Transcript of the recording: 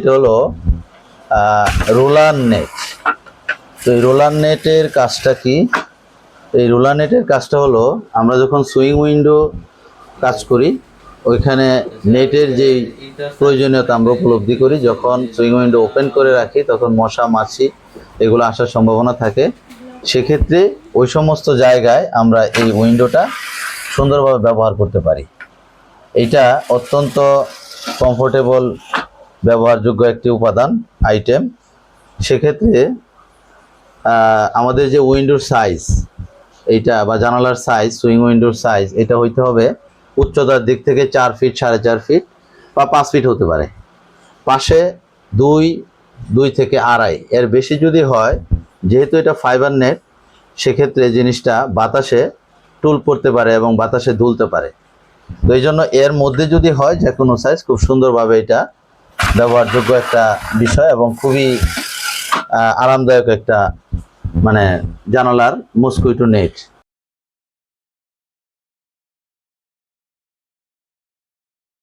এটা হলো roller net. তো এই রোলার নেটের কাজটা কি? এই রোলার নেটের কাজটা হলো আমরা যখন সুইং উইন্ডো কাজ করি ওইখানে নেটের যেই প্রয়োজনীয়তা আমরা উপলব্ধি করি, যখন সুইং উইন্ডো ওপেন করে রাখি তখন মশা মাছি এগুলো আসার সম্ভাবনা থাকে। সেক্ষেত্রে ওই সমস্ত জায়গায় আমরা এই উইন্ডোটা সুন্দরভাবে ব্যবহার করতে পারি। এটা অত্যন্ত কমফোর্টেবল ব্যবহারযোগ্য একটি উপাদান আইটেম। সেক্ষেত্রে আমাদের যে উইন্ডোর সাইজ এইটা বা জানালার সাইজ, সুইং উইন্ডোর সাইজ এটা হইতে হবে উচ্চতার দিক থেকে 4 ফিট, 4.5 ফিট বা 5 ফিট হতে পারে। পাশে 2 থেকে 2.5 এর বেশি যদি হয়, যেহেতু এটা ফাইবার নেট, সেক্ষেত্রে জিনিসটা বাতাসে টুল পড়তে পারে এবং বাতাসে দুলতে পারে। তো এই জন্য এর মধ্যে যদি হয় যে কোনো সাইজ, খুব সুন্দরভাবে এটা ব্যবহারযোগ্য একটা বিষয় এবং খুবই আরামদায়ক একটা জানালার মসকুইটো নেট।